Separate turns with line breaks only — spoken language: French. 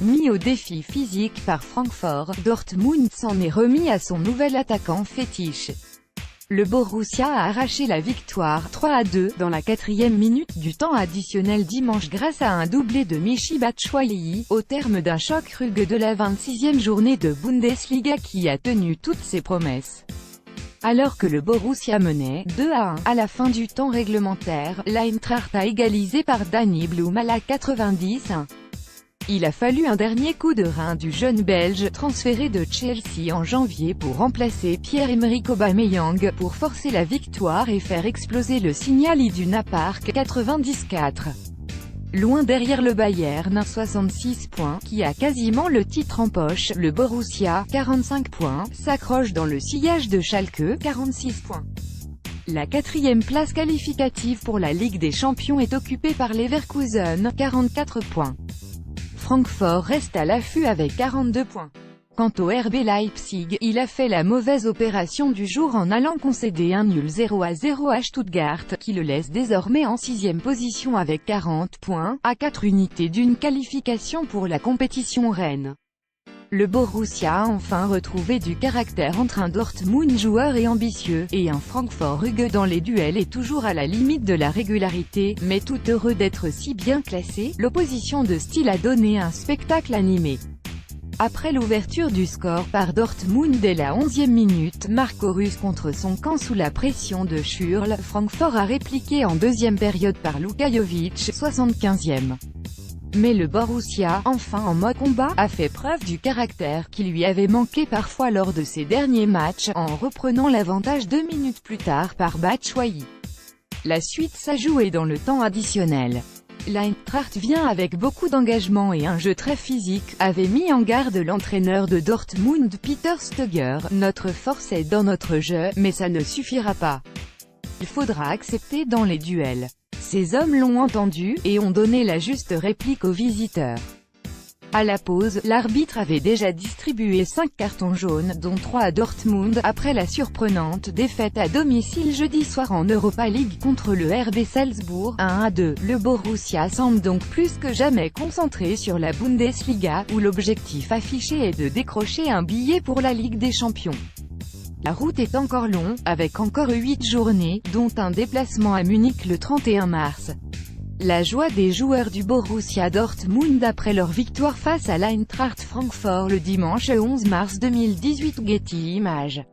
Mis au défi physique par Francfort, Dortmund s'en est remis à son nouvel attaquant fétiche. Le Borussia a arraché la victoire 3-2 dans la 4e minute du temps additionnel dimanche grâce à un doublé de Michy Batshuayi, au terme d'un choc rugueux de la 26e journée de Bundesliga qui a tenu toutes ses promesses. Alors que le Borussia menait 2-1 à la fin du temps réglementaire, l'Eintracht a égalisé par Dani Blum à la 90. Il a fallu un dernier coup de rein du jeune Belge, transféré de Chelsea en janvier pour remplacer Pierre-Emerick Aubameyang, pour forcer la victoire et faire exploser le signal Iduna Park 94. Loin derrière le Bayern, 66 points, qui a quasiment le titre en poche, le Borussia, 45 points, s'accroche dans le sillage de Schalke, 46 points. La 4e place qualificative pour la Ligue des Champions est occupée par Leverkusen, 44 points. Francfort reste à l'affût avec 42 points. Quant au RB Leipzig, il a fait la mauvaise opération du jour en allant concéder un nul 0-0 à Stuttgart, qui le laisse désormais en 6e position avec 40 points, à 4 unités d'une qualification pour la compétition reine. Le Borussia a enfin retrouvé du caractère entre un Dortmund joueur et ambitieux, et un Francfort rugueux dans les duels et toujours à la limite de la régularité, mais tout heureux d'être si bien classé. L'opposition de style a donné un spectacle animé. Après l'ouverture du score par Dortmund dès la 11e minute, Marco Reus contre son camp sous la pression de Schürrle, Francfort a répliqué en deuxième période par Luka Jovic, 75e. Mais le Borussia, enfin en mode combat, a fait preuve du caractère qui lui avait manqué parfois lors de ses derniers matchs, en reprenant l'avantage 2 minutes plus tard par Batshuayi. La suite s'a joué dans le temps additionnel. L'Eintracht vient avec beaucoup d'engagement et un jeu très physique, avait mis en garde l'entraîneur de Dortmund Peter Stöger. Notre force est dans notre jeu, mais ça ne suffira pas. Il faudra accepter dans les duels. Ces hommes l'ont entendu, et ont donné la juste réplique aux visiteurs. À la pause, l'arbitre avait déjà distribué 5 cartons jaunes, dont 3 à Dortmund, après la surprenante défaite à domicile jeudi soir en Europa League contre le RB Salzbourg, 1-2. Le Borussia semble donc plus que jamais concentré sur la Bundesliga, où l'objectif affiché est de décrocher un billet pour la Ligue des Champions. La route est encore longue, avec encore 8 journées, dont un déplacement à Munich le 31 mars. La joie des joueurs du Borussia Dortmund après leur victoire face à l'Eintracht Francfort le dimanche 11 mars 2018. Getty Images.